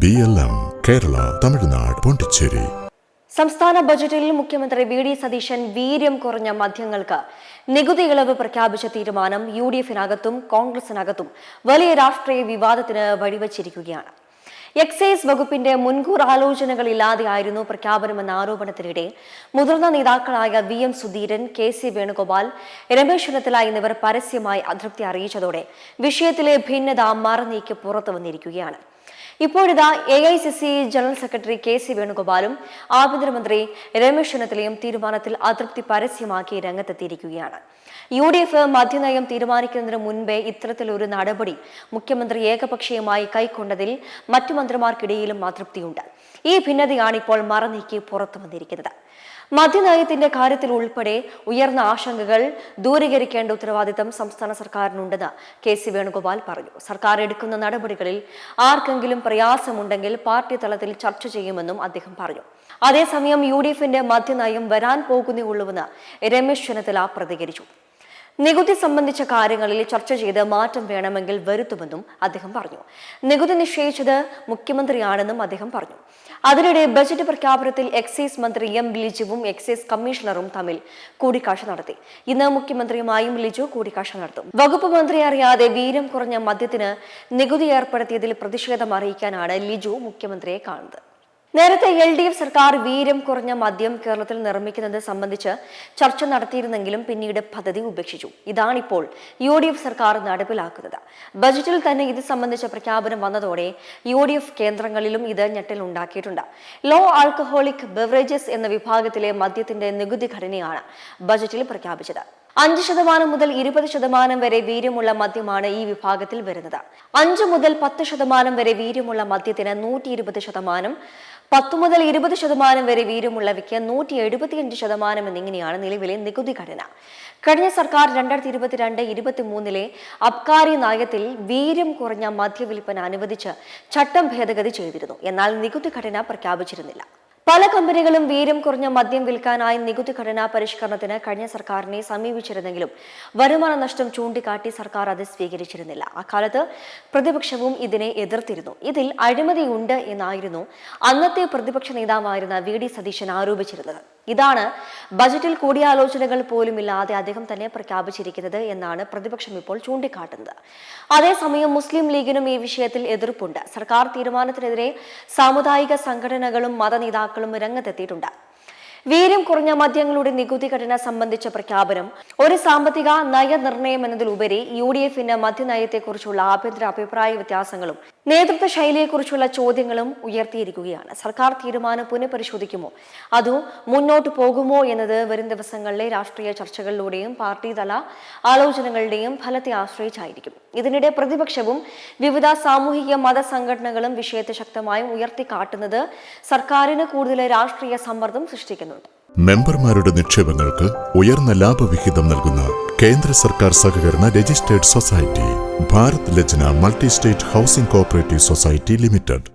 BLM Kerala, Tamil Nadu, Pondicherry. സംസ്ഥാന ബജറ്റിൽ മുഖ്യമന്ത്രി വി ഡി സതീശൻ വീര്യം കുറഞ്ഞ മദ്യങ്ങൾക്ക് നികുതി ഇളവ് പ്രഖ്യാപിച്ച തീരുമാനം UDF-നകത്തും കോൺഗ്രസിനകത്തും വലിയ രാഷ്ട്രീയ വിവാദത്തിന് വഴിവച്ചിരിക്കുകയാണ്. എക്സൈസ് വകുപ്പിന്റെ മുൻകൂർ ആലോചനകളില്ലാതെയായിരുന്നു പ്രഖ്യാപനമെന്ന ആരോപണത്തിനിടെ മുതിർന്ന നേതാക്കളായ VM സുധീരൻ, KC വേണുഗോപാൽ, രമേശ് ചെന്നിത്തല എന്നിവർ പരസ്യമായി അതൃപ്തി അറിയിച്ചതോടെ വിഷയത്തിലെ ഭിന്നത മറനീക്കി പുറത്തു വന്നിരിക്കുകയാണ്. ഇപ്പോഴിതാ AICC ജനറൽ സെക്രട്ടറി KC വേണുഗോപാലും ആഭ്യന്തരമന്ത്രി രമേശ് ചെന്നിത്തലയും തീരുമാനത്തിൽ അതൃപ്തി പരസ്യമാക്കി രംഗത്തെത്തിയിരിക്കുകയാണ്. UDF മദ്യനയം തീരുമാനിക്കുന്നതിന് മുൻപേ ഇത്തരത്തിലൊരു നടപടി മുഖ്യമന്ത്രി ഏകപക്ഷീയമായി കൈക്കൊണ്ടതിൽ മറ്റു മന്ത്രിമാർക്കിടയിലും അതൃപ്തിയുണ്ട്. ഈ ഭിന്നതയാണ് ഇപ്പോൾ മറനീക്കി പുറത്തു വന്നിരിക്കുന്നത്. മദ്യനയത്തിന്റെ കാര്യത്തിൽ ഉൾപ്പെടെ ഉയർന്ന ആശങ്കകൾ ദൂരീകരിക്കേണ്ട ഉത്തരവാദിത്തം സംസ്ഥാന സർക്കാരിനുണ്ടെന്ന് KC വേണുഗോപാൽ പറഞ്ഞു. സർക്കാർ എടുക്കുന്ന നടപടികളിൽ ആർക്കെങ്കിലും പ്രയാസമുണ്ടെങ്കിൽ പാർട്ടി തലത്തിൽ ചർച്ച ചെയ്യുമെന്നും അദ്ദേഹം പറഞ്ഞു. അതേസമയം UDF-ന്റെ മദ്യനയം വരാൻ പോകുന്നേയുള്ളൂവെന്ന് രമേശ് ചെന്നിത്തല പ്രതികരിച്ചു. നികുതി സംബന്ധിച്ച കാര്യങ്ങളിൽ ചർച്ച ചെയ്ത് മാറ്റം വേണമെങ്കിൽ വരുത്തുമെന്നും അദ്ദേഹം പറഞ്ഞു. നികുതി നിശ്ചയിച്ചത് മുഖ്യമന്ത്രിയാണെന്നും അദ്ദേഹം പറഞ്ഞു. അതിനിടെ ബജറ്റ് പ്രഖ്യാപനത്തിൽ എക്സൈസ് മന്ത്രി M. ലിജുവും എക്സൈസ് കമ്മീഷണറും തമ്മിൽ കൂടിക്കാഴ്ച നടത്തി. ഇന്ന് മുഖ്യമന്ത്രിയുമായും ലിജു കൂടിക്കാഴ്ച നടത്തും. വകുപ്പ് മന്ത്രി അറിയാതെ വീര്യം കുറഞ്ഞ മദ്യത്തിന് നികുതി ഏർപ്പെടുത്തിയതിൽ പ്രതിഷേധം അറിയിക്കാനാണ് ലിജു മുഖ്യമന്ത്രിയെ കാണുന്നത്. നേരത്തെ LDF സർക്കാർ വീര്യം കുറഞ്ഞ മദ്യം കേരളത്തിൽ നിർമ്മിക്കുന്നത് സംബന്ധിച്ച് ചർച്ച നടത്തിയിരുന്നെങ്കിലും പിന്നീട് പദ്ധതി ഉപേക്ഷിച്ചു. ഇതാണിപ്പോൾ UDF സർക്കാർ നടപ്പിലാക്കുന്നത്. ബജറ്റിൽ തന്നെ ഇത് സംബന്ധിച്ച പ്രഖ്യാപനം വന്നതോടെ UDF കേന്ദ്രങ്ങളിലും ഇത് ഞെട്ടലുണ്ടാക്കിയിട്ടുണ്ട്. ലോ ആൽക്കഹോളിക് ബെവറേജസ് എന്ന വിഭാഗത്തിലെ മദ്യത്തിന്റെ നികുതി ഘടനയാണ് ബജറ്റിൽ പ്രഖ്യാപിച്ചത്. 5% മുതൽ 20% വരെ വീര്യമുള്ള മദ്യമാണ് ഈ വിഭാഗത്തിൽ വരുന്നത്. 5 മുതൽ 10% വരെ വീര്യമുള്ള മദ്യത്തിന് 120%, 10 മുതൽ 20% വരെ വീര്യമുള്ളവയ്ക്ക് 175% എന്നിങ്ങനെയാണ് നിലവിലെ നികുതി ഘടന. കഴിഞ്ഞ സർക്കാർ 2022-23 അബ്കാരി നയത്തിൽ വീര്യം കുറഞ്ഞ മദ്യവിൽപ്പന അനുവദിച്ച് ചട്ടം ഭേദഗതി ചെയ്തിരുന്നു. എന്നാൽ നികുതി ഘടന പ്രഖ്യാപിച്ചിരുന്നില്ല. പല കമ്പനികളും വീര്യം കുറഞ്ഞ മദ്യം വിൽക്കാനായി നികുതി ഘടനാ പരിഷ്കരണത്തിന് കഴിഞ്ഞ സർക്കാരിനെ സമീപിച്ചിരുന്നെങ്കിലും വരുമാന നഷ്ടം ചൂണ്ടിക്കാട്ടി സർക്കാർ അത് സ്വീകരിച്ചിരുന്നില്ല. അക്കാലത്ത് പ്രതിപക്ഷവും ഇതിനെ എതിർത്തിരുന്നു. ഇതിൽ അഴിമതിയുണ്ട് എന്നായിരുന്നു അന്നത്തെ പ്രതിപക്ഷ നേതാവായിരുന്ന VD സതീശൻ ആരോപിച്ചിരുന്നത്. ഇതാണ് ബജറ്റിൽ കൂടിയാലോചനകൾ പോലുമില്ലാതെ അദ്ദേഹം തന്നെ പ്രഖ്യാപിച്ചിരിക്കുന്നത് എന്നാണ് പ്രതിപക്ഷം ഇപ്പോൾ ചൂണ്ടിക്കാട്ടുന്നത്. അതേസമയം മുസ്ലിം ലീഗിനും ഈ വിഷയത്തിൽ എതിർപ്പുണ്ട്. സർക്കാർ തീരുമാനത്തിനെതിരെ സാമുദായിക സംഘടനകളും മതനേതാക്കളും രംഗത്തെത്തിയിട്ടുണ്ട്. വീര്യം കുറഞ്ഞ മദ്യങ്ങളുടെ നികുതി ഘടന സംബന്ധിച്ച പ്രഖ്യാപനം ഒരു സാമ്പത്തിക നയനിർണയം എന്നതിലുപരി UDF-ന്റെ മദ്യനയത്തെക്കുറിച്ചുള്ള ആഭ്യന്തര അഭിപ്രായ വ്യത്യാസങ്ങളും നേതൃത്വ ശൈലിയെക്കുറിച്ചുള്ള ചോദ്യങ്ങളും ഉയർത്തിയിരിക്കുകയാണ്. സർക്കാർ തീരുമാനം പുനഃപരിശോധിക്കുമോ അതോ മുന്നോട്ട് പോകുമോ എന്നത് വരും ദിവസങ്ങളിലെ രാഷ്ട്രീയ ചർച്ചകളിലൂടെയും പാർട്ടി തല ആലോചനകളുടെയും ഫലത്തെ ആശ്രയിച്ചായിരിക്കും. ഇതിനിടെ പ്രതിപക്ഷവും വിവിധ സാമൂഹിക മത സംഘടനകളും വിഷയത്തെ ശക്തമായും ഉയർത്തിക്കാട്ടുന്നത് സർക്കാരിന് കൂടുതൽ രാഷ്ട്രീയ സമ്മർദ്ദം സൃഷ്ടിക്കുന്നു. മെമ്പർമാരുടെ നിക്ഷേപങ്ങൾക്ക് ഉയർന്ന ലാഭവിഹിതം നൽകുന്ന കേന്ദ്ര സർക്കാർ സഹകരണ registered society Bharat Lajna multi state housing cooperative society limited.